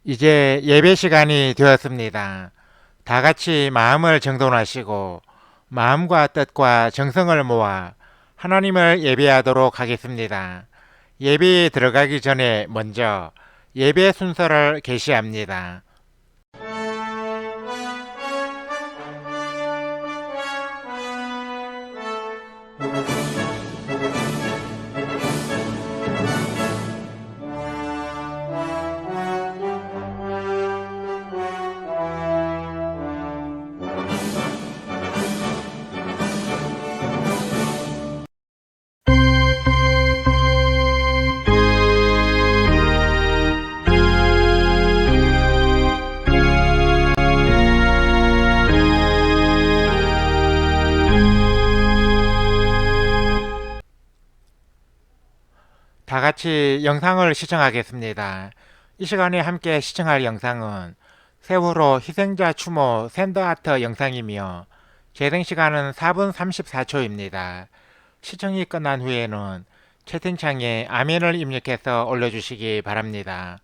이제 예배 시간이 되었습니다. 다 같이 마음을 정돈하시고 마음과 뜻과 정성을 모아 하나님을 예배하도록 하겠습니다. 예배에 들어가기 전에 먼저 예배 순서를 게시합니다. 다 같이 영상을 시청하겠습니다. 이 시간에 함께 시청할 영상은 세월호 희생자 추모 샌드아트 영상이며 재생 시간은 4분 34초입니다. 시청이 끝난 후에는 채팅창에 아멘을 입력해서 올려주시기 바랍니다.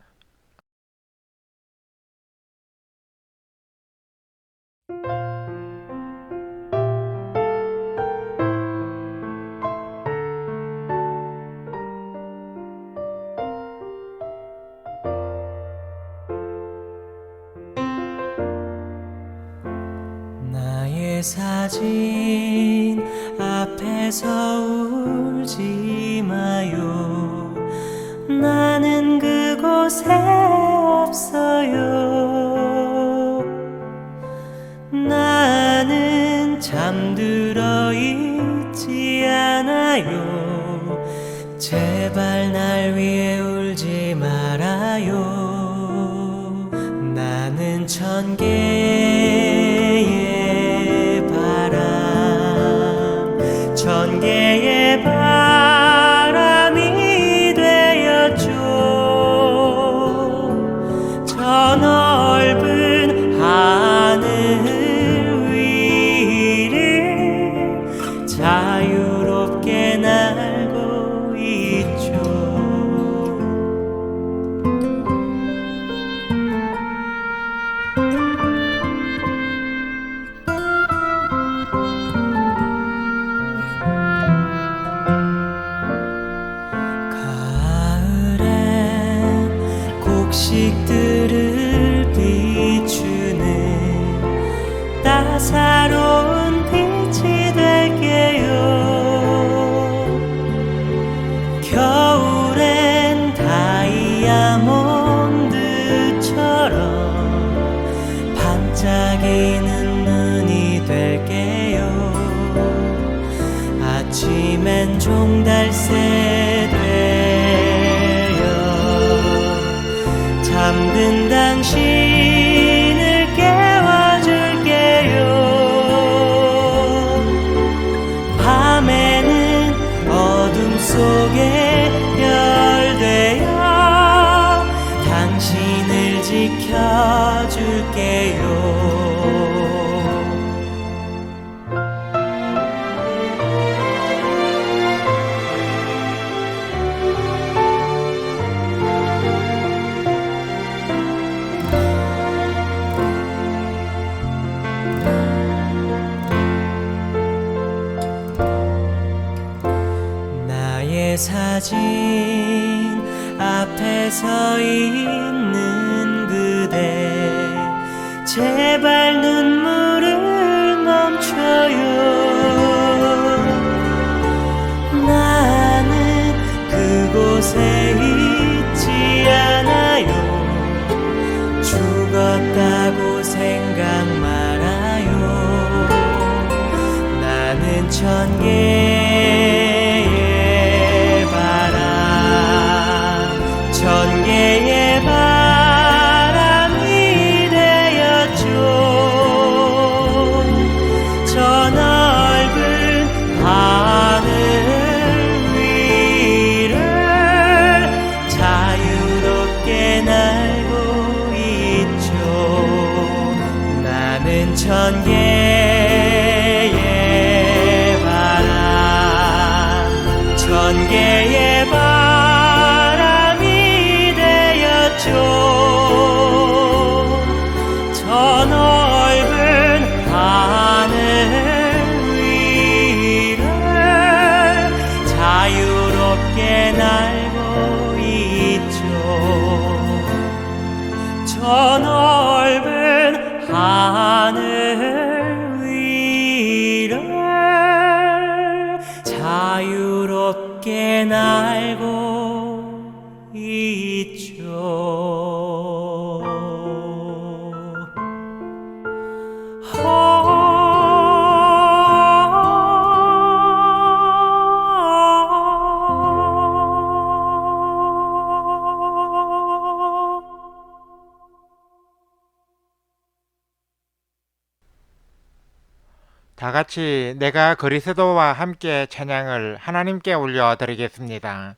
나의 사진 앞에서 울지 마요. 나는 그곳에 없어요. 나는 잠들어 있지 않아요. 제발 날 위해 울지 말아요. 나는 천 개의 바람, 천 개의 바람이 되었죠. 저 넓은 하늘 위를 자유롭게 날고 있죠. 가을엔 곡식들을 비추는 따사로운 빛이 될게요. 겨울엔 다이아몬드처럼 반짝이는 눈이 될게요. 아침엔 종달새 되어 잠든 당신을 깨워줄게요. 밤에는 어둠 속에 별 되어 당신을 지켜줄게요. 나의 사진 앞에 서 있는 그대, 제발 눈물을 멈춰요. 나는 그곳에 있지 않아요. 죽었다고 생각 말아요. 나는 천 개의 바람, 천 개의 바람이 되었죠. 저 넓은 하늘 위를 자유롭게 날고 있죠. 나는 천 개의 바람, 천 개의 바람이 되었죠. 다 같이 내가 그리스도와 함께 찬양을 하나님께 올려드리겠습니다.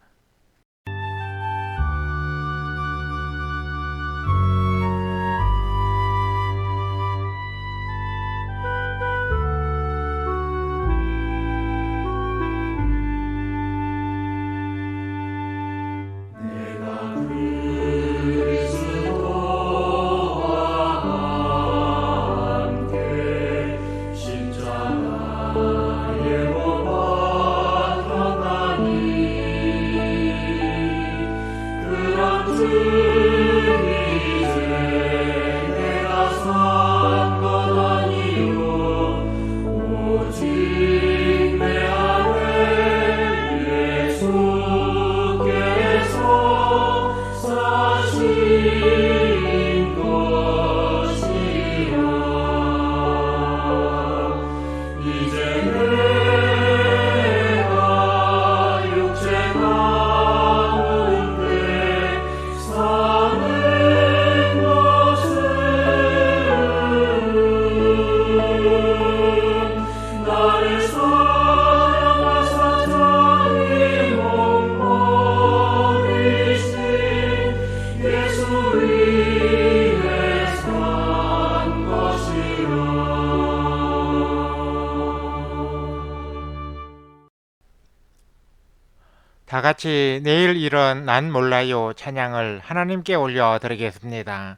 다 같이 내일 일은 난 몰라요 찬양을 하나님께 올려드리겠습니다.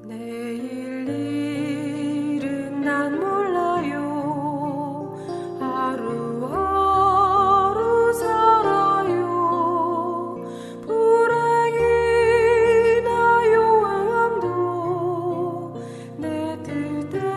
내일 일은 난 몰라요. 하루하루 살아요. 불행이나 용함도 내 뜻대로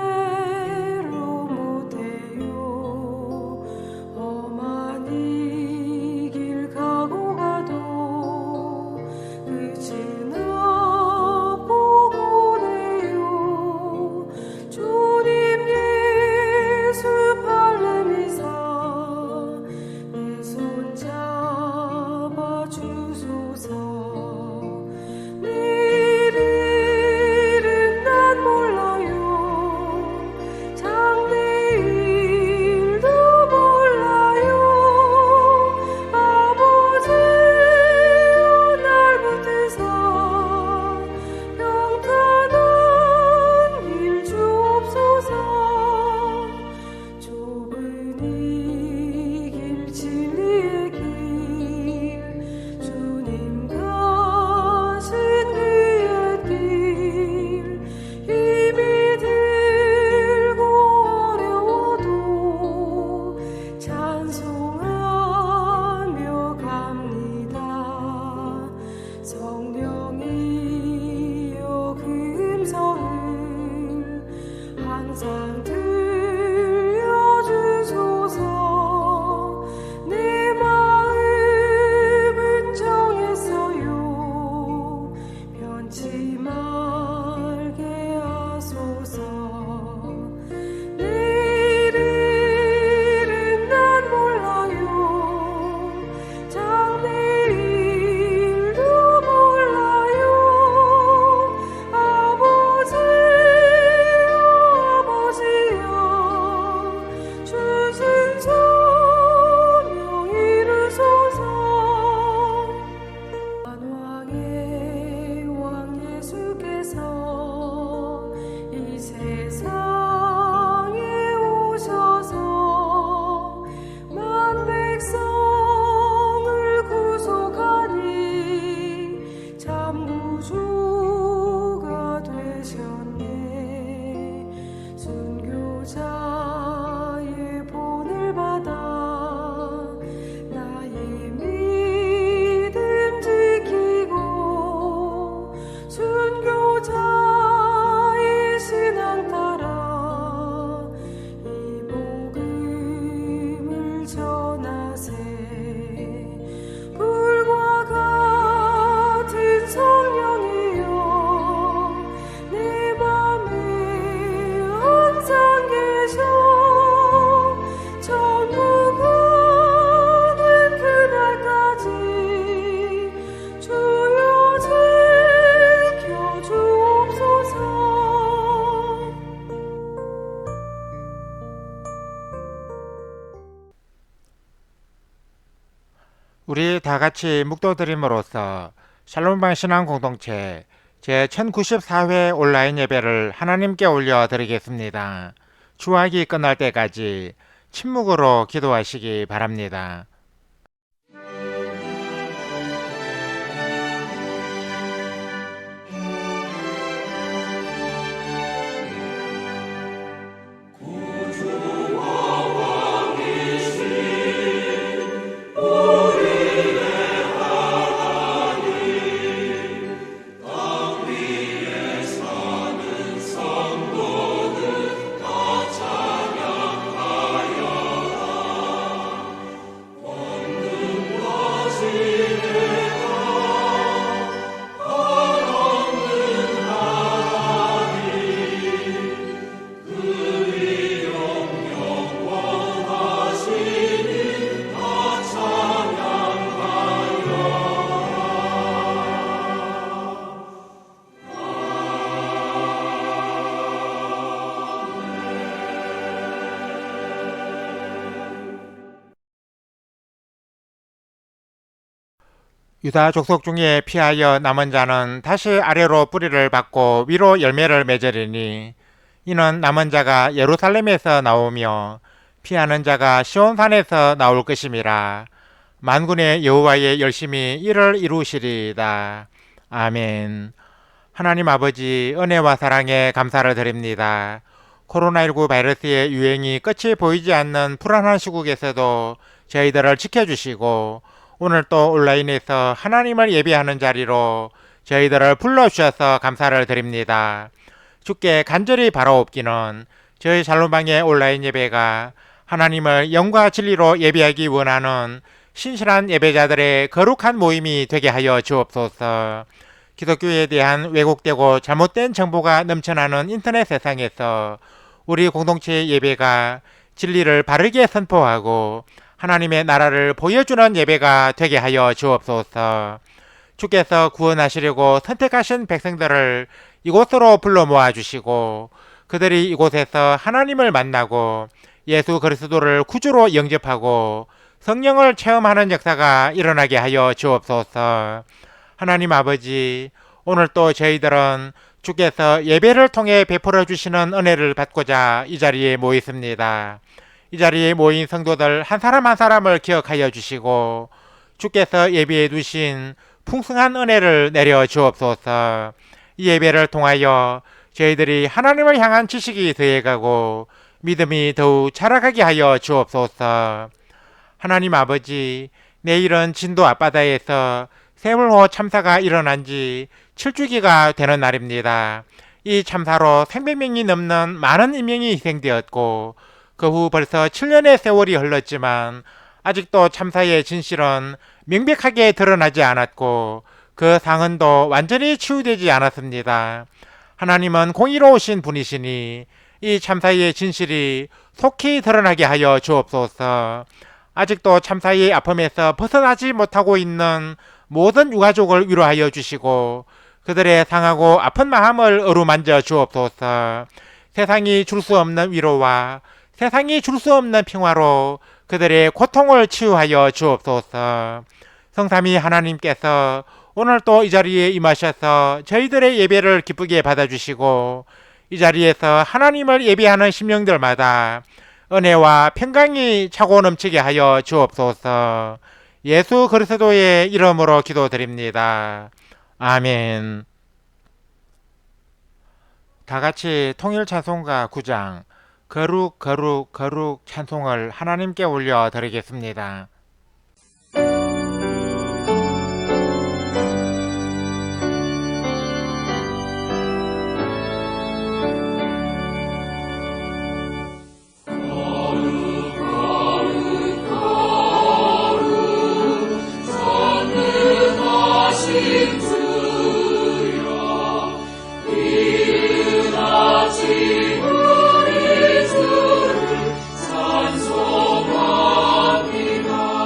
우리 다 같이 묵도드림으로써 샬롬방 신앙 공동체 제1094회 온라인 예배를 하나님께 올려드리겠습니다. 주학이 끝날 때까지 침묵으로 기도하시기 바랍니다. 유다 족속 중에 피하여 남은 자는 다시 아래로 뿌리를 받고 위로 열매를 맺으리니 이는 남은 자가 예루살렘에서 나오며 피하는 자가 시온산에서 나올 것임이라. 만군의 여호와의 열심히 이를 이루시리이다. 아멘. 하나님 아버지, 은혜와 사랑에 감사를 드립니다. 코로나19 바이러스의 유행이 끝이 보이지 않는 불안한 시국에서도 저희들을 지켜주시고 오늘 또 온라인에서 하나님을 예배하는 자리로 저희들을 불러주셔서 감사를 드립니다. 주께 간절히 바라옵기는 저희 샬롬방의 온라인 예배가 하나님을 영과 진리로 예배하기 원하는 신실한 예배자들의 거룩한 모임이 되게 하여 주옵소서. 기독교에 대한 왜곡되고 잘못된 정보가 넘쳐나는 인터넷 세상에서 우리 공동체의 예배가 진리를 바르게 선포하고 하나님의 나라를 보여주는 예배가 되게 하여 주옵소서. 주께서 구원하시려고 선택하신 백성들을 이곳으로 불러 모아주시고 그들이 이곳에서 하나님을 만나고 예수 그리스도를 구주로 영접하고 성령을 체험하는 역사가 일어나게 하여 주옵소서. 하나님 아버지, 오늘 또 저희들은 주께서 예배를 통해 베풀어 주시는 은혜를 받고자 이 자리에 모였습니다. 이 자리에 모인 성도들 한 사람 한 사람을 기억하여 주시고 주께서 예배해 두신 풍성한 은혜를 내려 주옵소서. 이 예배를 통하여 저희들이 하나님을 향한 지식이 더해가고 믿음이 더욱 자라가게 하여 주옵소서. 하나님 아버지, 내일은 진도 앞바다에서 세월호 참사가 일어난 지 7주기가 되는 날입니다. 이 참사로 300명이 넘는 많은 인명이 희생되었고 그 후 벌써 7년의 세월이 흘렀지만 아직도 참사의 진실은 명백하게 드러나지 않았고 그 상흔도 완전히 치유되지 않았습니다. 하나님은 공의로우신 분이시니 이 참사의 진실이 속히 드러나게 하여 주옵소서. 아직도 참사의 아픔에서 벗어나지 못하고 있는 모든 유가족을 위로하여 주시고 그들의 상하고 아픈 마음을 어루만져 주옵소서. 세상이 줄 수 없는 위로와 세상이 줄 수 없는 평화로 그들의 고통을 치유하여 주옵소서. 성삼위 하나님께서 오늘 또 이 자리에 임하셔서 저희들의 예배를 기쁘게 받아주시고 이 자리에서 하나님을 예배하는 심령들마다 은혜와 평강이 차고 넘치게 하여 주옵소서. 예수 그리스도의 이름으로 기도드립니다. 아멘. 다 같이 통일 찬송가 9장 거룩 거룩 거룩 찬송을 하나님께 올려 드리겠습니다. 찬송합니다.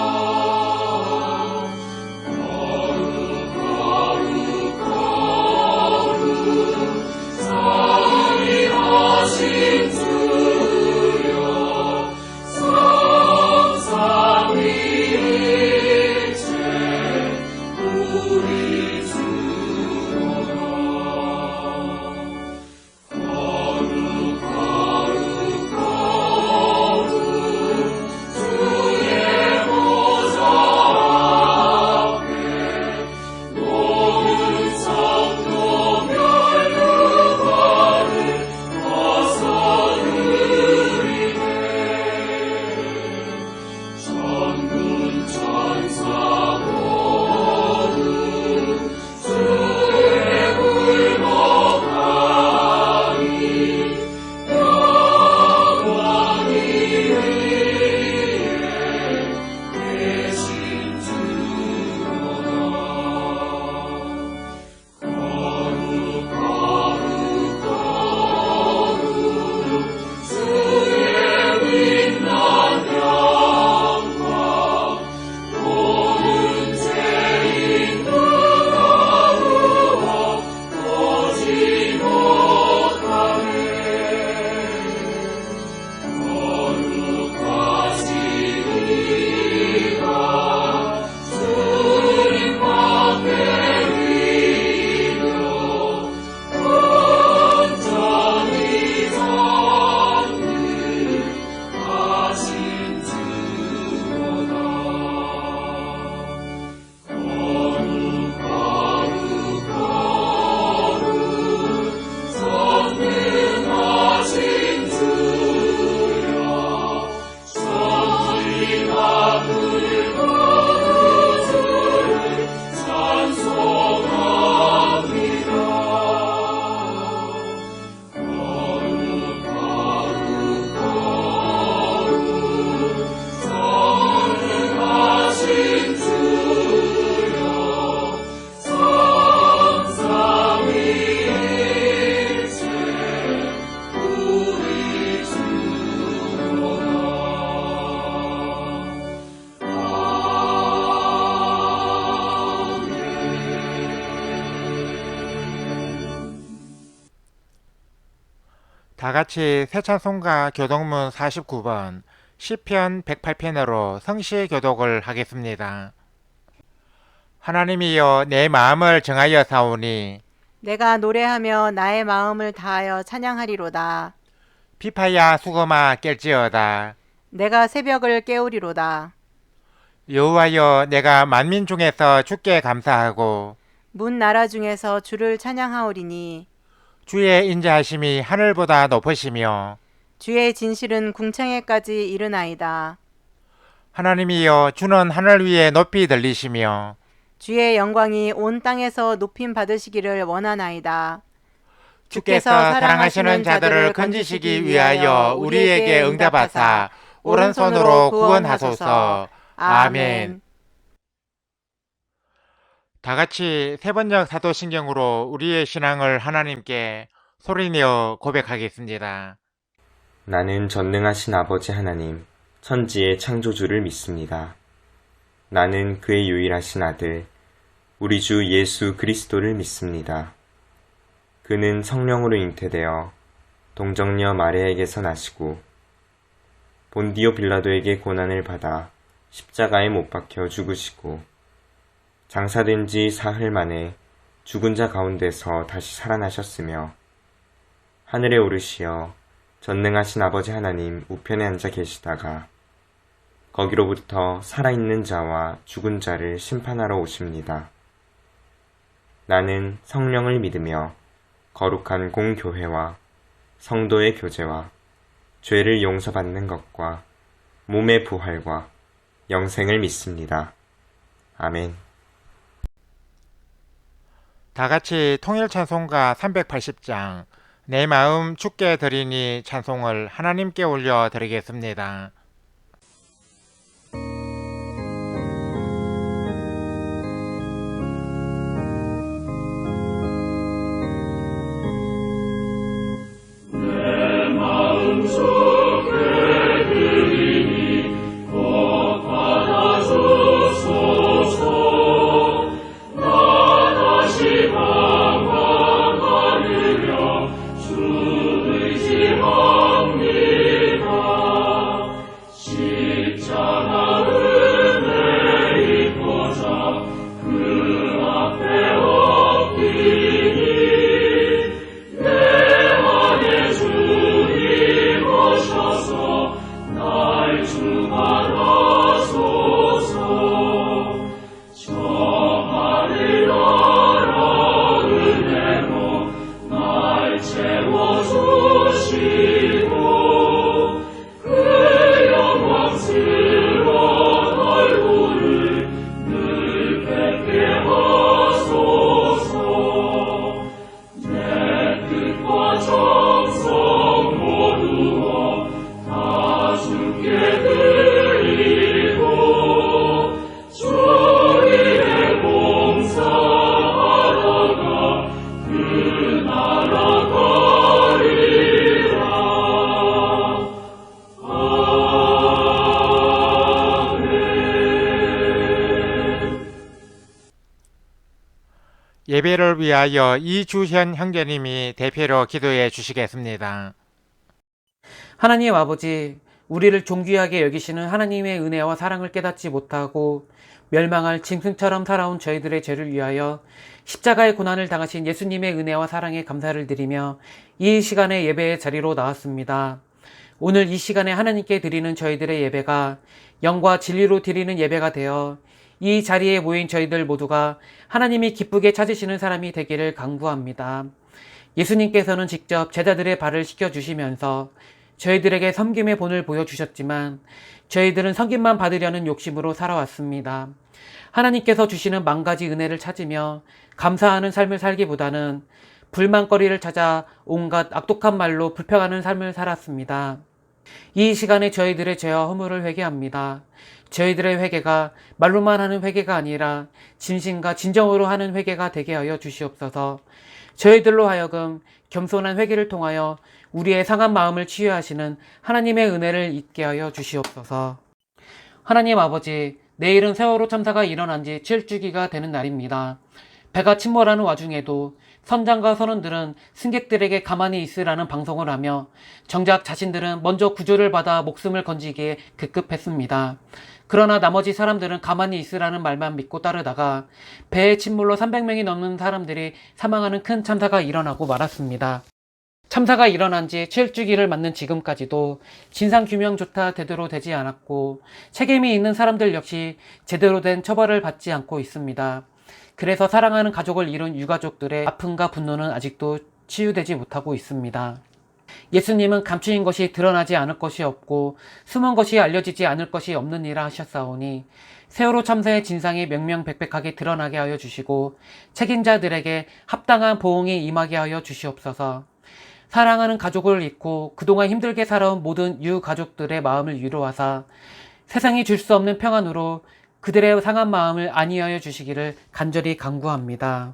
다 같이 새 찬송가 교독문 49번 시편 108편으로 성시 교독을 하겠습니다. 하나님이여 내 마음을 정하여 사오니 내가 노래하며 나의 마음을 다하여 찬양하리로다. 비파야 수고마 깰지어다. 내가 새벽을 깨우리로다. 여호와여 내가 만민 중에서 주께 감사하고 문 나라 중에서 주를 찬양하오리니 주의 인자하심이 하늘보다 높으시며 주의 진실은 궁창에까지 이르나이다. 하나님이여 주는 하늘 위에 높이 들리시며 주의 영광이 온 땅에서 높임 받으시기를 원하나이다. 주께서 사랑하시는 자들을 건지시기 위하여 우리에게 응답하사 오른손으로 구원하소서. 아멘. 다 같이 세번역 사도신경으로 우리의 신앙을 하나님께 소리내어 고백하겠습니다. 나는 전능하신 아버지 하나님, 천지의 창조주를 믿습니다. 나는 그의 유일하신 아들, 우리 주 예수 그리스도를 믿습니다. 그는 성령으로 잉태되어 동정녀 마리아에게서 나시고 본디오 빌라도에게 고난을 받아 십자가에 못 박혀 죽으시고 장사된 지 사흘 만에 죽은 자 가운데서 다시 살아나셨으며 하늘에 오르시어 전능하신 아버지 하나님 우편에 앉아 계시다가 거기로부터 살아있는 자와 죽은 자를 심판하러 오십니다. 나는 성령을 믿으며 거룩한 공교회와 성도의 교제와 죄를 용서받는 것과 몸의 부활과 영생을 믿습니다. 아멘. 다 같이 통일 찬송가 380장 내 마음 주께 드리니 찬송을 하나님께 올려 드리겠습니다. 예배를 위하여 이주현 형제님이 대표로 기도해 주시겠습니다. 하나님 아버지, 우리를 존귀하게 여기시는 하나님의 은혜와 사랑을 깨닫지 못하고 멸망할 짐승처럼 살아온 저희들의 죄를 위하여 십자가의 고난을 당하신 예수님의 은혜와 사랑에 감사를 드리며 이 시간에 예배의 자리로 나왔습니다. 오늘 이 시간에 하나님께 드리는 저희들의 예배가 영과 진리로 드리는 예배가 되어 이 자리에 모인 저희들 모두가 하나님이 기쁘게 찾으시는 사람이 되기를 간구합니다. 예수님께서는 직접 제자들의 발을 씻겨주시면서 저희들에게 섬김의 본을 보여주셨지만 저희들은 섬김만 받으려는 욕심으로 살아왔습니다. 하나님께서 주시는 만 가지 은혜를 찾으며 감사하는 삶을 살기보다는 불만거리를 찾아 온갖 악독한 말로 불평하는 삶을 살았습니다. 이 시간에 저희들의 죄와 허물을 회개합니다. 저희들의 회개가 말로만 하는 회개가 아니라 진심과 진정으로 하는 회개가 되게 하여 주시옵소서. 저희들로 하여금 겸손한 회개를 통하여 우리의 상한 마음을 치유하시는 하나님의 은혜를 잊게 하여 주시옵소서. 하나님 아버지, 내일은 세월호 참사가 일어난 지 7주기가 되는 날입니다. 배가 침몰하는 와중에도 선장과 선원들은 승객들에게 가만히 있으라는 방송을 하며 정작 자신들은 먼저 구조를 받아 목숨을 건지기에 급급했습니다. 그러나 나머지 사람들은 가만히 있으라는 말만 믿고 따르다가 배의 침몰로 300명이 넘는 사람들이 사망하는 큰 참사가 일어나고 말았습니다. 참사가 일어난 지 7주기를 맞는 지금까지도 진상규명조차 제대로 되지 않았고 책임이 있는 사람들 역시 제대로 된 처벌을 받지 않고 있습니다. 그래서 사랑하는 가족을 잃은 유가족들의 아픔과 분노는 아직도 치유되지 못하고 있습니다. 예수님은 감추인 것이 드러나지 않을 것이 없고 숨은 것이 알려지지 않을 것이 없느니라 하셨사오니 세월호 참사의 진상이 명명백백하게 드러나게 하여 주시고 책임자들에게 합당한 보응이 임하게 하여 주시옵소서. 사랑하는 가족을 잃고 그동안 힘들게 살아온 모든 유가족들의 마음을 위로하사 세상이 줄 수 없는 평안으로 그들의 상한 마음을 안위하여 주시기를 간절히 간구합니다.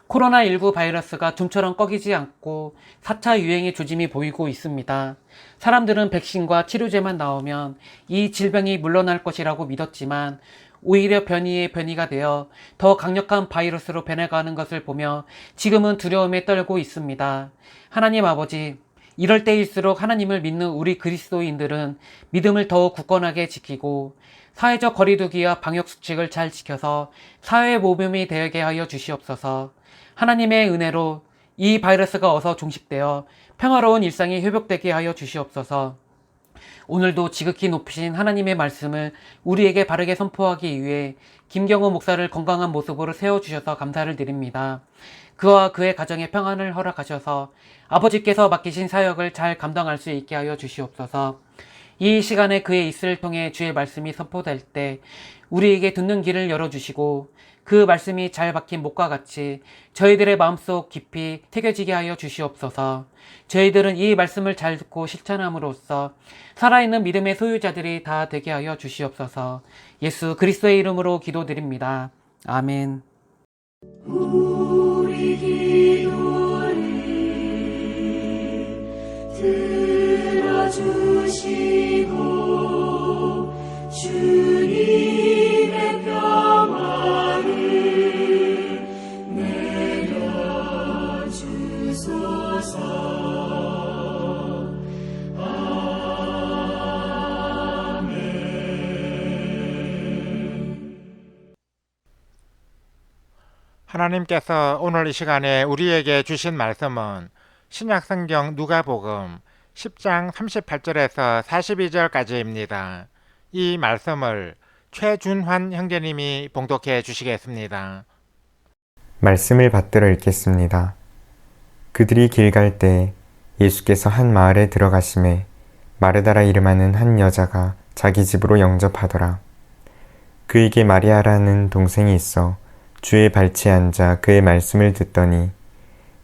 코로나19 바이러스가 좀처럼 꺼지지 않고 4차 유행의 조짐이 보이고 있습니다. 사람들은 백신과 치료제만 나오면 이 질병이 물러날 것이라고 믿었지만 오히려 변이의 변이가 되어 더 강력한 바이러스로 변해가는 것을 보며 지금은 두려움에 떨고 있습니다. 하나님 아버지, 이럴 때일수록 하나님을 믿는 우리 그리스도인들은 믿음을 더욱 굳건하게 지키고 사회적 거리두기와 방역수칙을 잘 지켜서 사회 모범이 되게 하여 주시옵소서. 하나님의 은혜로 이 바이러스가 어서 종식되어 평화로운 일상이 회복되게 하여 주시옵소서. 오늘도 지극히 높으신 하나님의 말씀을 우리에게 바르게 선포하기 위해 김경호 목사를 건강한 모습으로 세워주셔서 감사를 드립니다. 그와 그의 가정에 평안을 허락하셔서 아버지께서 맡기신 사역을 잘 감당할 수 있게 하여 주시옵소서. 이 시간에 그의 입술을 통해 주의 말씀이 선포될 때 우리에게 듣는 길을 열어주시고 그 말씀이 잘 박힌 목과 같이 저희들의 마음속 깊이 새겨지게 하여 주시옵소서. 저희들은 이 말씀을 잘 듣고 실천함으로써 살아있는 믿음의 소유자들이 다 되게 하여 주시옵소서. 예수 그리스도의 이름으로 기도드립니다. 아멘. 우리 기도를 들어주시고 주님의 평화를 내려주소서. 하나님께서 오늘 이 시간에 우리에게 주신 말씀은 신약성경 누가복음 10장 38절에서 42절까지입니다. 이 말씀을 최준환 형제님이 봉독해 주시겠습니다. 말씀을 받들어 읽겠습니다. 그들이 길 갈 때 예수께서 한 마을에 들어가심에 마르다라 이름하는 한 여자가 자기 집으로 영접하더라. 그에게 마리아라는 동생이 있어 주의 발치에 앉아 그의 말씀을 듣더니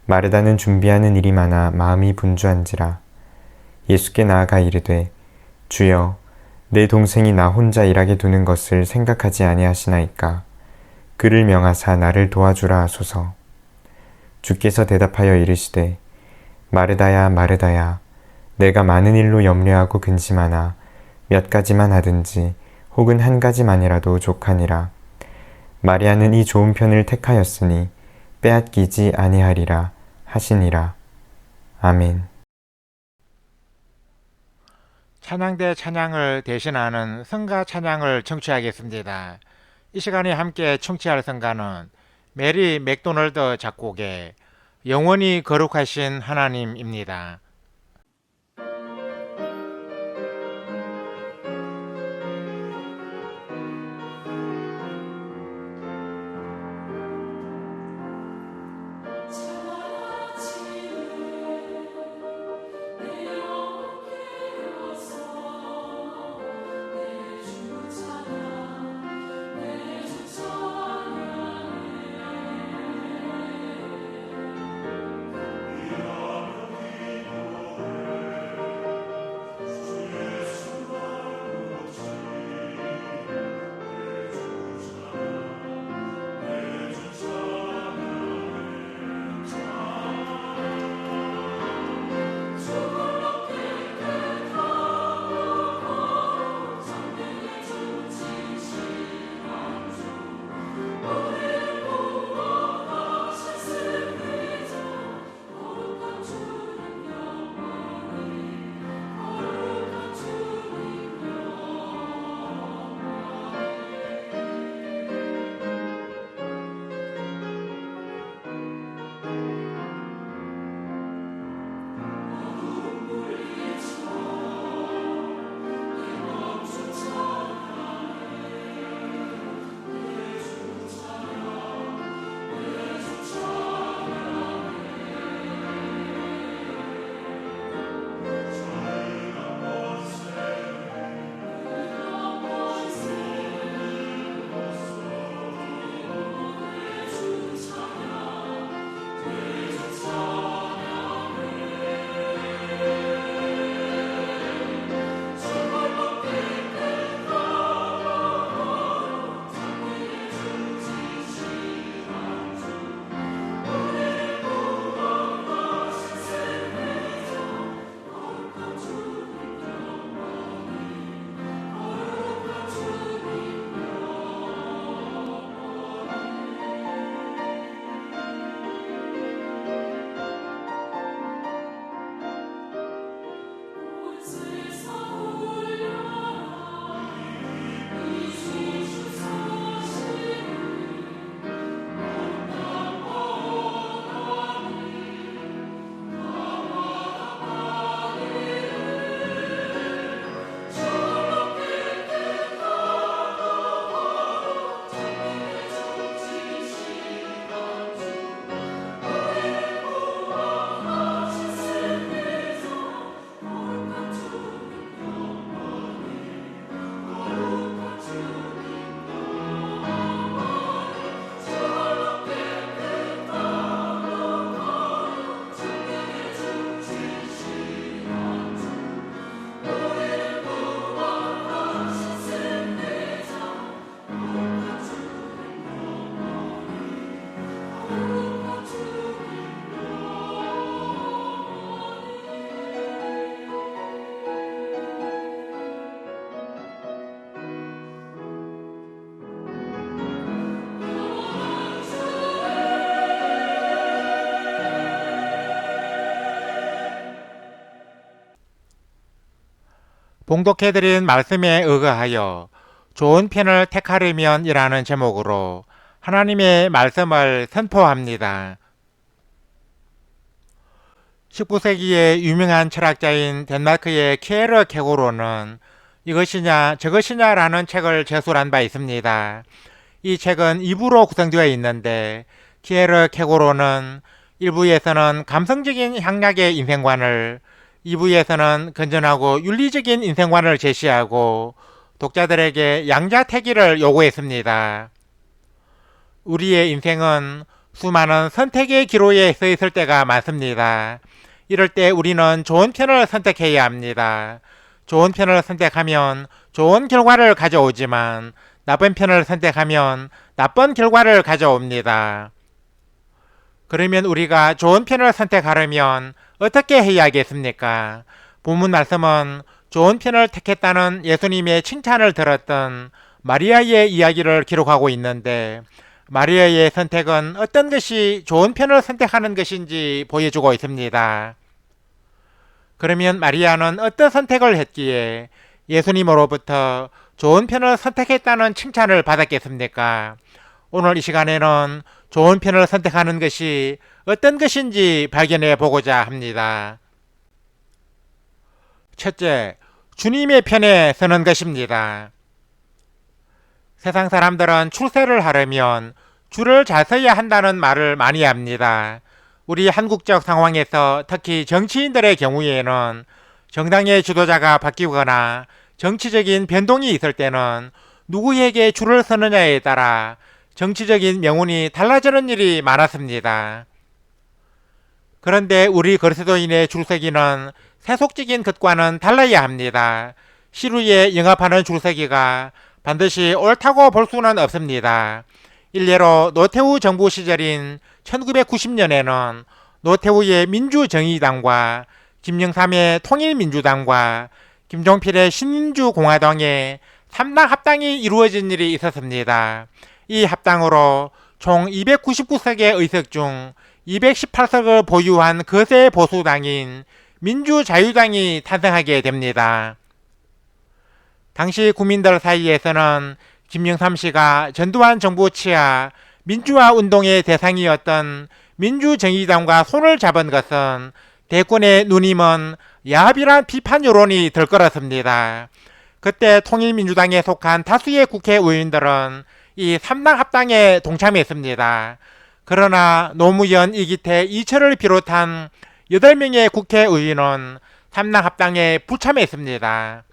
마르다는 준비하는 일이 많아 마음이 분주한지라. 예수께 나아가 이르되 주여 내 동생이 나 혼자 일하게 두는 것을 생각하지 아니하시나이까. 그를 명하사 나를 도와주라 하소서. 주께서 대답하여 이르시되 마르다야 마르다야 내가 많은 일로 염려하고 근심하나 몇 가지만 하든지 혹은 한 가지만이라도 족하니라. 마리아는 이 좋은 편을 택하였으니 빼앗기지 아니하리라 하시니라. 아멘. 찬양대 찬양을 대신하는 성가 찬양을 청취하겠습니다. 이 시간에 함께 청취할 성가는 메리 맥도널드 작곡의 영원히 거룩하신 하나님입니다. 봉독해드린 말씀에 의거하여 좋은 편을 택하려면 이라는 제목으로 하나님의 말씀을 선포합니다. 19세기의 유명한 철학자인 덴마크의 키에르 케고로는 이것이냐 저것이냐라는 책을 제출한 바 있습니다. 이 책은 2부로 구성되어 있는데 키에르 케고로는 1부에서는 감성적인 향락의 인생관을, 2부에서는 건전하고 윤리적인 인생관을 제시하고 독자들에게 양자택일을 요구했습니다. 우리의 인생은 수많은 선택의 기로에 서 있을 때가 많습니다. 이럴 때 우리는 좋은 편을 선택해야 합니다. 좋은 편을 선택하면 좋은 결과를 가져오지만 나쁜 편을 선택하면 나쁜 결과를 가져옵니다. 그러면 우리가 좋은 편을 선택하려면 어떻게 해야 하겠습니까? 본문 말씀은 좋은 편을 택했다는 예수님의 칭찬을 들었던 마리아의 이야기를 기록하고 있는데 마리아의 선택은 어떤 것이 좋은 편을 선택하는 것인지 보여주고 있습니다. 그러면 마리아는 어떤 선택을 했기에 예수님으로부터 좋은 편을 선택했다는 칭찬을 받았겠습니까? 오늘 이 시간에는 좋은 편을 선택하는 것이 어떤 것인지 발견해 보고자 합니다. 첫째, 주님의 편에 서는 것입니다. 세상 사람들은 출세를 하려면 줄을 잘 서야 한다는 말을 많이 합니다. 우리 한국적 상황에서 특히 정치인들의 경우에는 정당의 지도자가 바뀌거나 정치적인 변동이 있을 때는 누구에게 줄을 서느냐에 따라 정치적인 명운이 달라지는 일이 많았습니다. 그런데 우리 그리스도인의 줄서기는 세속적인 것과는 달라야 합니다. 시루에 영합하는 줄서기가 반드시 옳다고 볼 수는 없습니다. 일례로 노태우 정부 시절인 1990년에는 노태우의 민주정의당과 김영삼의 통일민주당과 김종필의 신민주공화당의 3당 합당이 이루어진 일이 있었습니다. 이 합당으로 총 299석의 의석 중 218석을 보유한 거세 보수당인 민주자유당이 탄생하게 됩니다. 당시 국민들 사이에서는 김영삼 씨가 전두환 정부 치하 민주화 운동의 대상이었던 민주정의당과 손을 잡은 것은 대권의 누님은 야합이란 비판 여론이 들끓었습니다. 그때 통일민주당에 속한 다수의 국회의원들은 이 3당 합당에 동참했습니다. 그러나 노무현, 이기태, 이철을 비롯한 8명의 국회의원은 3당 합당에 불참했습니다.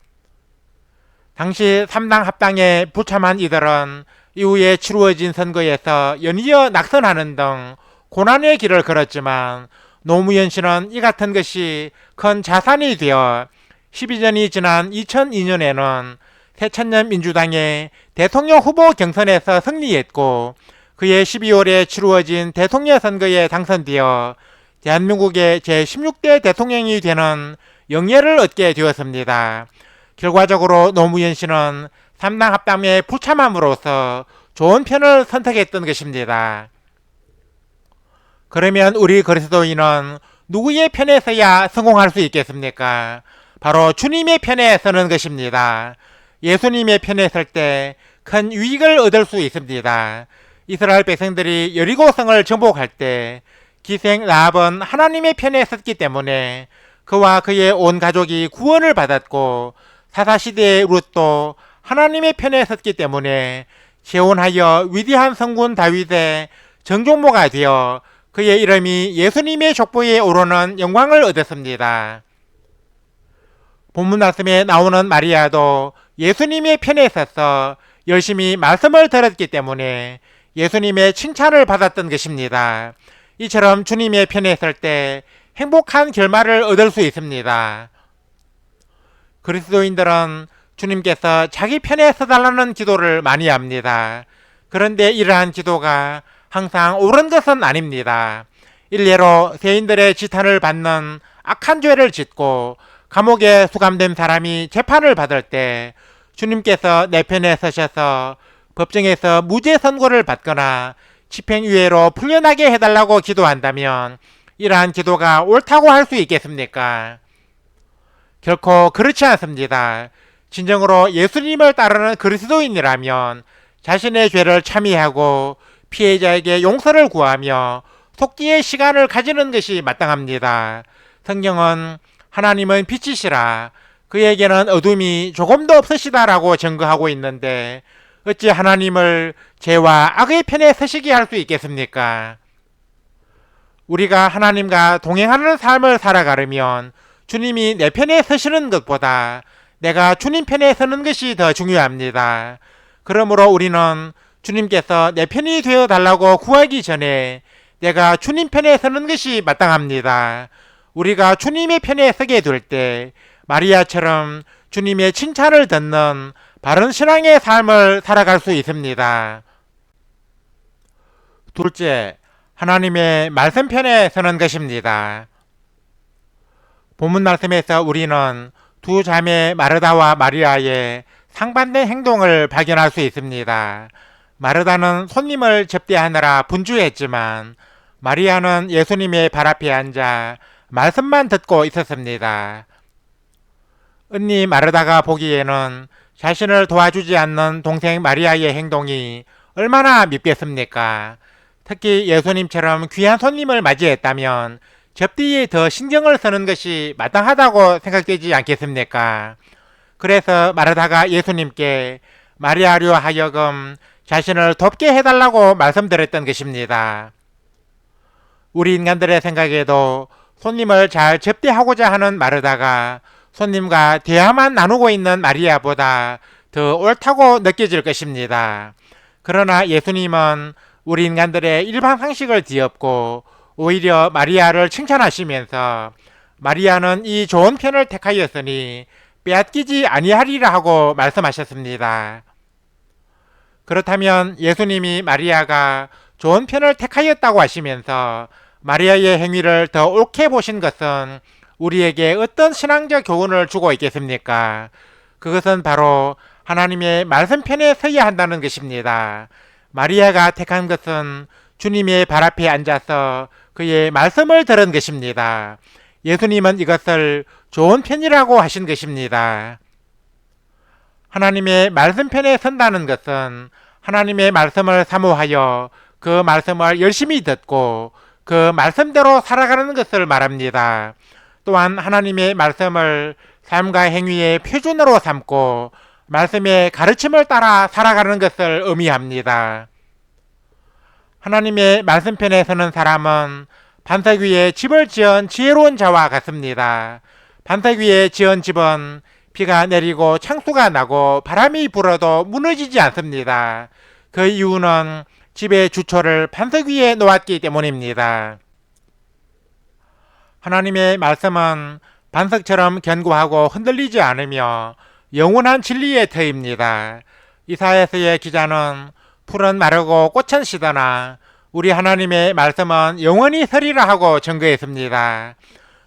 당시 3당 합당에 불참한 이들은 이후에 치루어진 선거에서 연이어 낙선하는 등 고난의 길을 걸었지만 노무현 씨는 이 같은 것이 큰 자산이 되어 12년이 지난 2002년에는 새천년 민주당의 대통령 후보 경선에서 승리했고 그해 12월에 치루어진 대통령 선거에 당선되어 대한민국의 제16대 대통령이 되는 영예를 얻게 되었습니다. 결과적으로 노무현 씨는 3당 합당에 불참함으로써 좋은 편을 선택했던 것입니다. 그러면 우리 그리스도인은 누구의 편에 서야 성공할 수 있겠습니까? 바로 주님의 편에 서는 것입니다. 예수님의 편에 설 때 큰 유익을 얻을 수 있습니다. 이스라엘 백성들이 여리고성을 정복할 때 기생 라합은 하나님의 편에 섰기 때문에 그와 그의 온 가족이 구원을 받았고 사사시대의 룻도 하나님의 편에 섰기 때문에 재혼하여 위대한 성군 다윗의 정종모가 되어 그의 이름이 예수님의 족보에 오르는 영광을 얻었습니다. 본문 말씀에 나오는 마리아도 예수님의 편에 서서 열심히 말씀을 들었기 때문에 예수님의 칭찬을 받았던 것입니다. 이처럼 주님의 편에 설 때 행복한 결말을 얻을 수 있습니다. 그리스도인들은 주님께서 자기 편에 서달라는 기도를 많이 합니다. 그런데 이러한 기도가 항상 옳은 것은 아닙니다. 일례로 세인들의 지탄을 받는 악한 죄를 짓고 감옥에 수감된 사람이 재판을 받을 때 주님께서 내 편에 서셔서 법정에서 무죄 선고를 받거나 집행유예로 풀려나게 해달라고 기도한다면 이러한 기도가 옳다고 할 수 있겠습니까? 결코 그렇지 않습니다. 진정으로 예수님을 따르는 그리스도인이라면 자신의 죄를 참회하고 피해자에게 용서를 구하며 속죄의 시간을 가지는 것이 마땅합니다. 성경은 하나님은 빛이시라 그에게는 어둠이 조금도 없으시다라고 증거하고 있는데 어찌 하나님을 죄와 악의 편에 서시게 할 수 있겠습니까? 우리가 하나님과 동행하는 삶을 살아가려면 주님이 내 편에 서시는 것보다 내가 주님 편에 서는 것이 더 중요합니다. 그러므로 우리는 주님께서 내 편이 되어 달라고 구하기 전에 내가 주님 편에 서는 것이 마땅합니다. 우리가 주님의 편에 서게 될 때 마리아처럼 주님의 칭찬을 듣는 바른 신앙의 삶을 살아갈 수 있습니다. 둘째, 하나님의 말씀 편에 서는 것입니다. 본문 말씀에서 우리는 두 자매 마르다와 마리아의 상반된 행동을 발견할 수 있습니다. 마르다는 손님을 접대하느라 분주했지만 마리아는 예수님의 발 앞에 앉아 말씀만 듣고 있었습니다. 은니 마르다가 보기에는 자신을 도와주지 않는 동생 마리아의 행동이 얼마나 밉겠습니까? 특히 예수님처럼 귀한 손님을 맞이했다면 접대에 더 신경을 쓰는 것이 마땅하다고 생각되지 않겠습니까? 그래서 마르다가 예수님께 마리아로 하여금 자신을 돕게 해달라고 말씀드렸던 것입니다. 우리 인간들의 생각에도 손님을 잘 접대하고자 하는 마르다가 손님과 대화만 나누고 있는 마리아보다 더 옳다고 느껴질 것입니다. 그러나 예수님은 우리 인간들의 일반 상식을 뒤엎고 오히려 마리아를 칭찬하시면서 마리아는 이 좋은 편을 택하였으니 빼앗기지 아니하리라 하고 말씀하셨습니다. 그렇다면 예수님이 마리아가 좋은 편을 택하였다고 하시면서 마리아의 행위를 더 옳게 보신 것은 우리에게 어떤 신앙적 교훈을 주고 있겠습니까? 그것은 바로 하나님의 말씀 편에 서야 한다는 것입니다. 마리아가 택한 것은 주님의 발 앞에 앉아서 그의 말씀을 들은 것입니다. 예수님은 이것을 좋은 편이라고 하신 것입니다. 하나님의 말씀 편에 선다는 것은 하나님의 말씀을 사모하여 그 말씀을 열심히 듣고 그 말씀대로 살아가는 것을 말합니다. 또한 하나님의 말씀을 삶과 행위의 표준으로 삼고 말씀의 가르침을 따라 살아가는 것을 의미합니다. 하나님의 말씀편에 서는 사람은 반석 위에 집을 지은 지혜로운 자와 같습니다. 반석 위에 지은 집은 비가 내리고 창수가 나고 바람이 불어도 무너지지 않습니다. 그 이유는 집의 주초를 반석 위에 놓았기 때문입니다. 하나님의 말씀은 반석처럼 견고하고 흔들리지 않으며 영원한 진리의 터입니다. 이사야서의 기자는 풀은 마르고 꽃은 시드나 우리 하나님의 말씀은 영원히 서리라 하고 증거했습니다.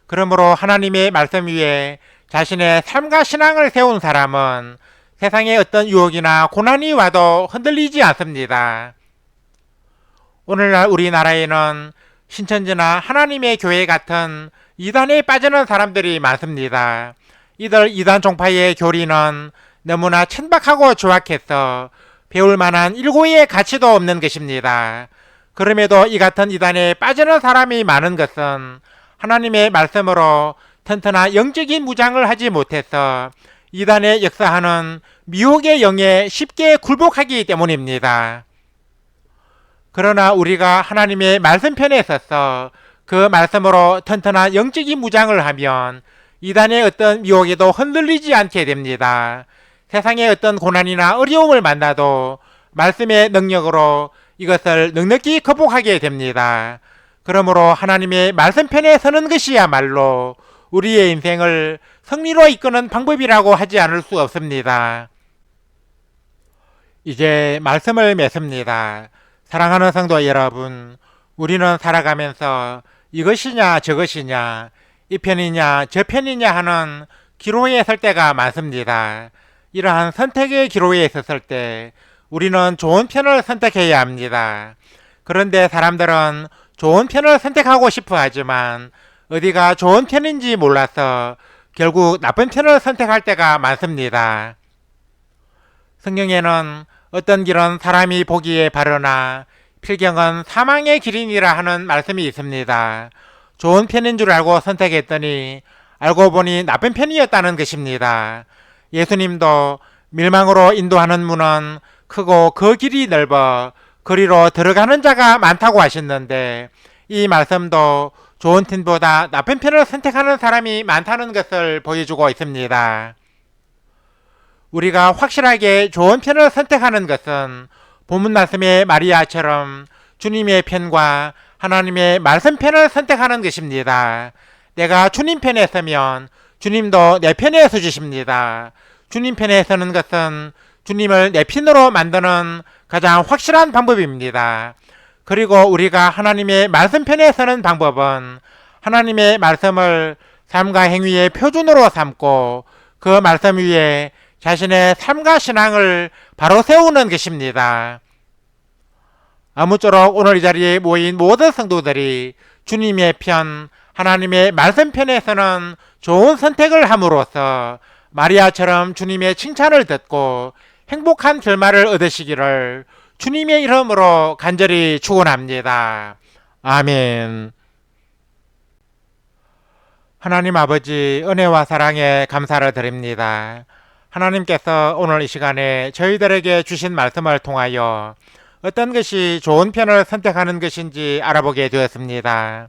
그러므로 하나님의 말씀 위에 자신의 삶과 신앙을 세운 사람은 세상의 어떤 유혹이나 고난이 와도 흔들리지 않습니다. 오늘날 우리나라에는 신천지나 하나님의 교회 같은 이단에 빠지는 사람들이 많습니다. 이들 이단 종파의 교리는 너무나 천박하고 조악해서 배울 만한 일고의 가치도 없는 것입니다. 그럼에도 이 같은 이단에 빠지는 사람이 많은 것은 하나님의 말씀으로 튼튼한 영적인 무장을 하지 못해서 이단의 역사하는 미혹의 영에 쉽게 굴복하기 때문입니다. 그러나 우리가 하나님의 말씀편에 서서 그 말씀으로 튼튼한 영적인 무장을 하면 이단의 어떤 미혹에도 흔들리지 않게 됩니다. 세상의 어떤 고난이나 어려움을 만나도 말씀의 능력으로 이것을 넉넉히 극복하게 됩니다. 그러므로 하나님의 말씀편에 서는 것이야말로 우리의 인생을 승리로 이끄는 방법이라고 하지 않을 수 없습니다. 이제 말씀을 맺습니다. 사랑하는 성도 여러분, 우리는 살아가면서 이것이냐 저것이냐 이 편이냐 저 편이냐 하는 기로에 설 때가 많습니다. 이러한 선택의 기로에 섰을 때 우리는 좋은 편을 선택해야 합니다. 그런데 사람들은 좋은 편을 선택하고 싶어 하지만 어디가 좋은 편인지 몰라서 결국 나쁜 편을 선택할 때가 많습니다. 성경에는 어떤 길은 사람이 보기에 바르나 필경은 사망의 길이니라 하는 말씀이 있습니다. 좋은 편인 줄 알고 선택했더니 알고 보니 나쁜 편이었다는 것입니다. 예수님도 밀망으로 인도하는 문은 크고 그 길이 넓어 그리로 들어가는 자가 많다고 하셨는데 이 말씀도 좋은 편보다 나쁜 편을 선택하는 사람이 많다는 것을 보여주고 있습니다. 우리가 확실하게 좋은 편을 선택하는 것은 본문 말씀의 마리아처럼 주님의 편과 하나님의 말씀 편을 선택하는 것입니다. 내가 주님 편에 서면 주님도 내 편에 서주십니다. 주님 편에 서는 것은 주님을 내 편으로 만드는 가장 확실한 방법입니다. 그리고 우리가 하나님의 말씀 편에 서는 방법은 하나님의 말씀을 삶과 행위의 표준으로 삼고 그 말씀 위에 자신의 삶과 신앙을 바로 세우는 것입니다. 아무쪼록 오늘 이 자리에 모인 모든 성도들이 주님의 편, 하나님의 말씀 편에서는 좋은 선택을 함으로써 마리아처럼 주님의 칭찬을 듣고 행복한 결말을 얻으시기를 주님의 이름으로 간절히 축원합니다. 아멘. 하나님 아버지 은혜와 사랑에 감사를 드립니다. 하나님께서 오늘 이 시간에 저희들에게 주신 말씀을 통하여 어떤 것이 좋은 편을 선택하는 것인지 알아보게 되었습니다.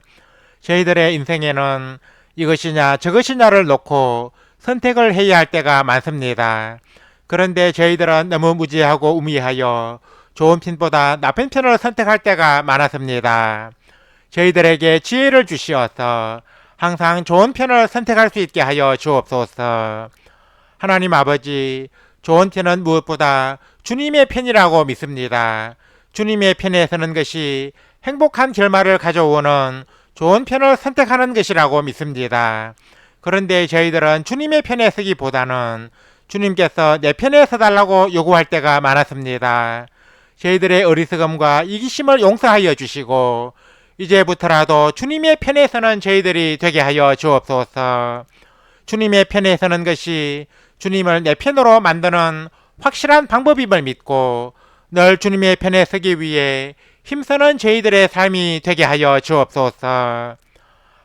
저희들의 인생에는 이것이냐 저것이냐를 놓고 선택을 해야 할 때가 많습니다. 그런데 저희들은 너무 무지하고 우미하여 좋은 편보다 나쁜 편을 선택할 때가 많았습니다. 저희들에게 지혜를 주시어서 항상 좋은 편을 선택할 수 있게 하여 주옵소서. 하나님 아버지, 좋은 편은 무엇보다 주님의 편이라고 믿습니다. 주님의 편에 서는 것이 행복한 결말을 가져오는 좋은 편을 선택하는 것이라고 믿습니다. 그런데 저희들은 주님의 편에 서기보다는 주님께서 내 편에 서달라고 요구할 때가 많았습니다. 저희들의 어리석음과 이기심을 용서하여 주시고 이제부터라도 주님의 편에 서는 저희들이 되게 하여 주옵소서. 주님의 편에 서는 것이 주님을 내 편으로 만드는 확실한 방법임을 믿고 늘 주님의 편에 서기 위해 힘쓰는 저희들의 삶이 되게 하여 주옵소서.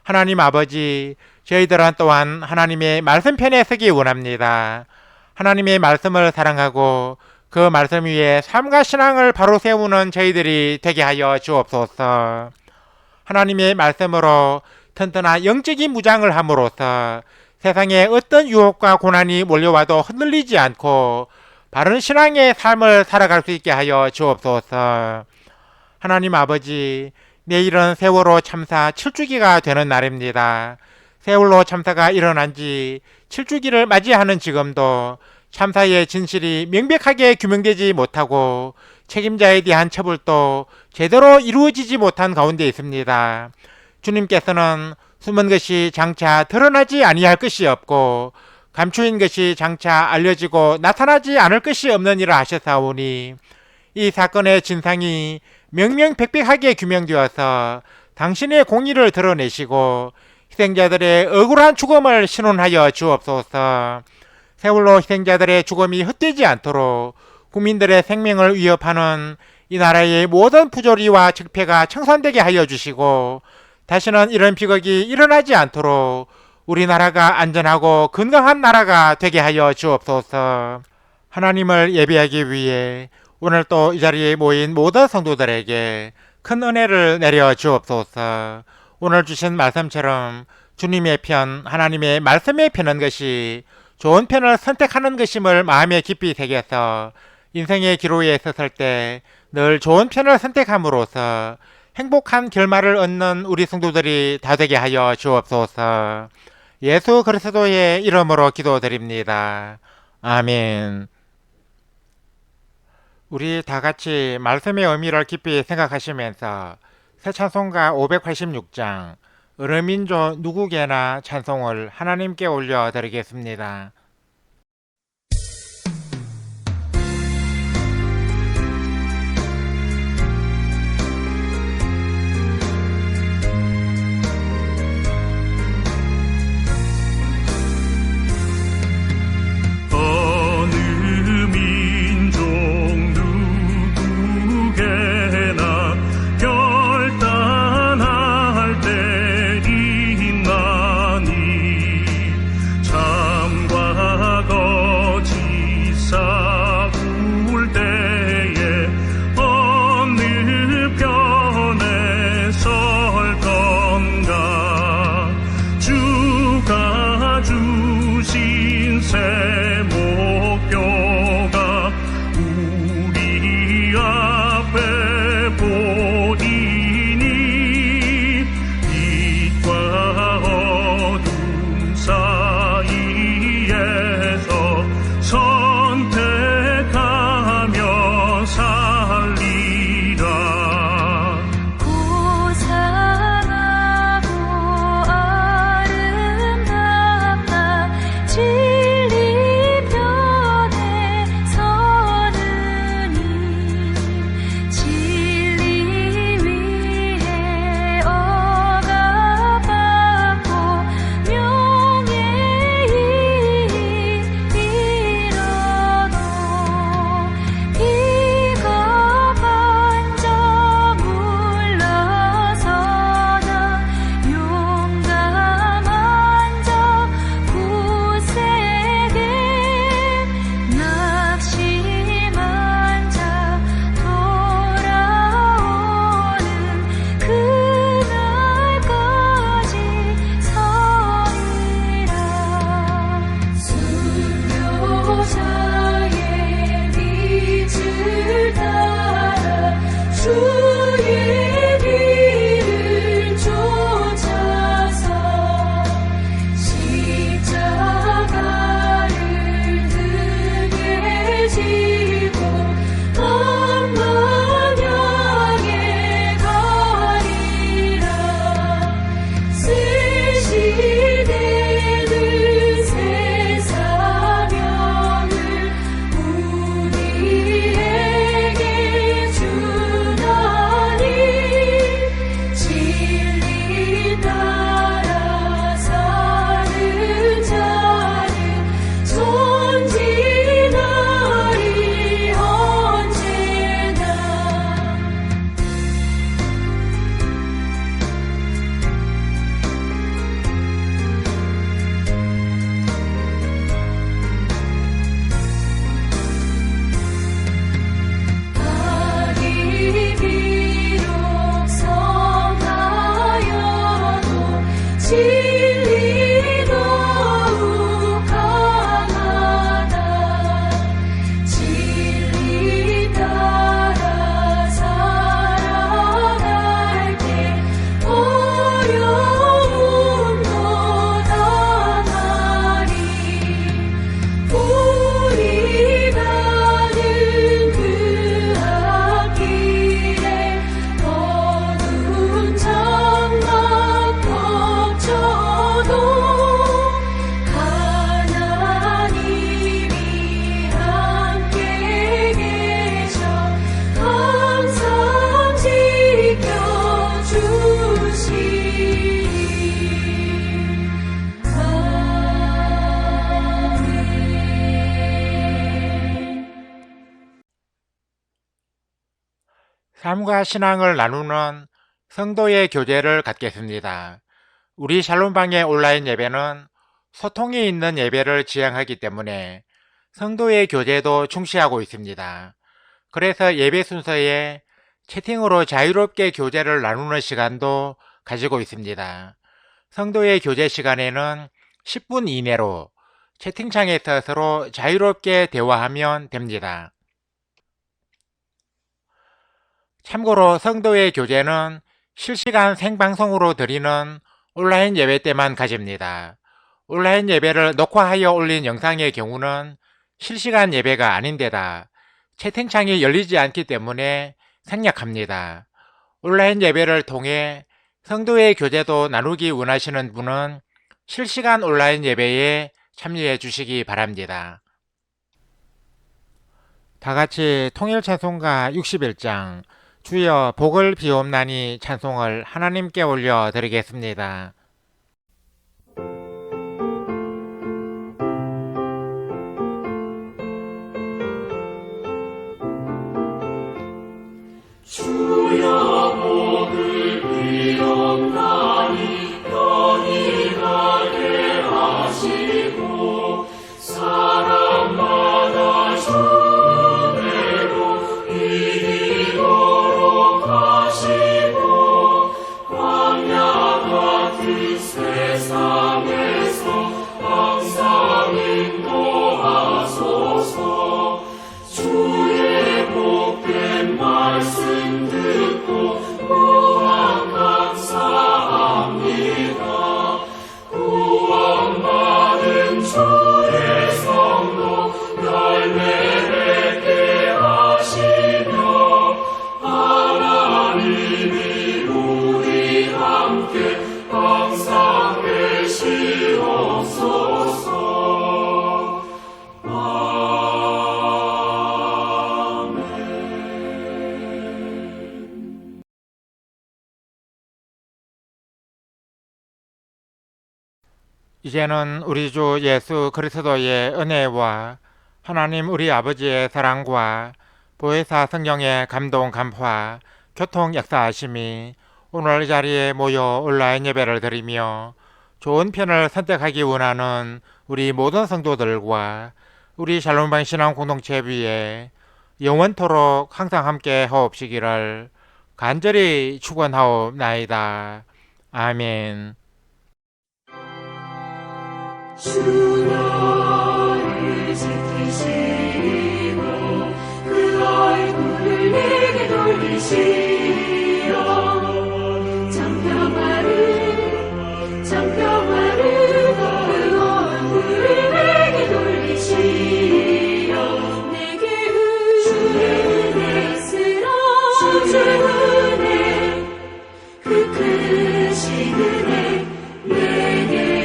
하나님 아버지, 저희들은 또한 하나님의 말씀 편에 서기 원합니다. 하나님의 말씀을 사랑하고 그 말씀 위에 삶과 신앙을 바로 세우는 저희들이 되게 하여 주옵소서. 하나님의 말씀으로 튼튼한 영적인 무장을 함으로써 세상에 어떤 유혹과 고난이 몰려와도 흔들리지 않고 바른 신앙의 삶을 살아갈 수 있게 하여 주옵소서. 하나님 아버지, 내일은 세월호 참사 7주기가 되는 날입니다. 세월호 참사가 일어난 지 7주기를 맞이하는 지금도 참사의 진실이 명백하게 규명되지 못하고 책임자에 대한 처벌도 제대로 이루어지지 못한 가운데 있습니다. 주님께서는 숨은 것이 장차 드러나지 아니할 것이 없고 감추인 것이 장차 알려지고 나타나지 않을 것이 없는 일을 하셨사오니 이 사건의 진상이 명명백백하게 규명되어서 당신의 공의를 드러내시고 희생자들의 억울한 죽음을 신원하여 주옵소서. 세월호 희생자들의 죽음이 헛되지 않도록 국민들의 생명을 위협하는 이 나라의 모든 부조리와 적폐가 청산되게 하여 주시고 다시는 이런 비극이 일어나지 않도록 우리나라가 안전하고 건강한 나라가 되게 하여 주옵소서. 하나님을 예배하기 위해 오늘 또 이 자리에 모인 모든 성도들에게 큰 은혜를 내려 주옵소서. 오늘 주신 말씀처럼 주님의 편, 하나님의 말씀에 편한 것이 좋은 편을 선택하는 것임을 마음에 깊이 새겨서 인생의 기로에 섰을 때 늘 좋은 편을 선택함으로써 행복한 결말을 얻는 우리 성도들이 다 되게 하여 주옵소서. 예수 그리스도의 이름으로 기도드립니다. 아멘. 우리 다 같이 말씀의 의미를 깊이 생각하시면서 새 찬송가 586장 어느 민족 누구게나 찬송을 하나님께 올려드리겠습니다. 누구에게나 결단할 때 있나니 참과 거짓 싸울 때에 어느 편에 설 건가 주가 주신 새 목표가 우리 앞에 보이니 빛과 어둠 사이에서 선택하며 살리라. 고상하고 아름답다 진리 편에 서느니 진리 위에 억압받고 명예히 빌어도 비가 반짝 물러서나 용감한 자 굳세게 낙심한 자 돌아오는 그날까지 서리라. 순교자의 빛을 따라 주의 길을 쫓아서 십자가를 등에 지고 만만하게 가리라. 세시대는 새 사명을 우리에게 주나니 진리 따라 사는 자는 전진하리 언제나. 달이 비록 성하여도 진리 더욱 강하다. 진리 따라 살아갈 때 어려움도 당하리. 우리 가는 그 앞길에 어두운 장막 덮쳐도 하나님이 함께 계셔 항상 지켜주시리. 아멘. 삶과 신앙을 나누는 성도의 교제를 갖겠습니다. 우리 샬롬방의 온라인 예배는 소통이 있는 예배를 지향하기 때문에 성도의 교제도 중시하고 있습니다. 그래서 예배 순서에 채팅으로 자유롭게 교제를 나누는 시간도 가지고 있습니다. 성도의 교제 시간에는 10분 이내로 채팅창에서 서로 자유롭게 대화하면 됩니다. 참고로 성도의 교제는 실시간 생방송으로 드리는 온라인 예배 때만 가집니다. 온라인 예배를 녹화하여 올린 영상의 경우는 실시간 예배가 아닌데다 채팅창이 열리지 않기 때문에 생략합니다. 온라인 예배를 통해 성도의 교제도 나누기 원하시는 분은 실시간 온라인 예배에 참여해 주시기 바랍니다. 다같이 통일찬송가 61장 주여 복을 비옵나니 찬송을 하나님께 올려드리겠습니다. 이제는 우리 주 예수 그리스도의 은혜와 하나님 우리 아버지의 사랑과 보혜사 성령의 감동 감화 교통 역사하심이 오늘 이 자리에 모여 온라인 예배를 드리며 좋은 편을 선택하기 원하는 우리 모든 성도들과 우리 샬롬방 신앙 공동체 위에 영원토록 항상 함께 하옵시기를 간절히 축원하옵나이다. 아멘. 주 너를 지키시고 그 얼굴을 내게 돌리시어 장평화를 그 얼굴을 내게 돌리시어 내게 주의 은혜 쓰라 주의 은혜 그 크신 은혜 내게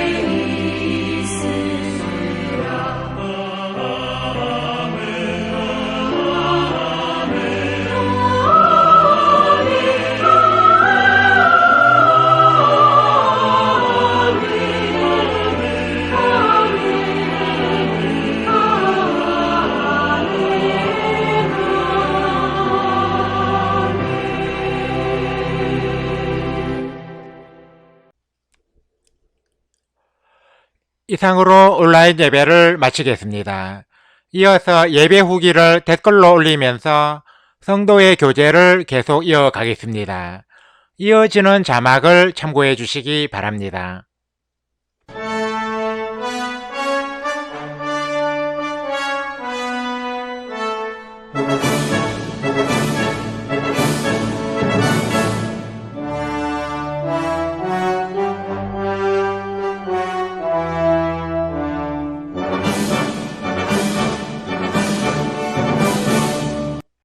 이상으로 온라인 예배를 마치겠습니다. 이어서 예배 후기를 댓글로 올리면서 성도의 교제를 계속 이어가겠습니다. 이어지는 자막을 참고해 주시기 바랍니다.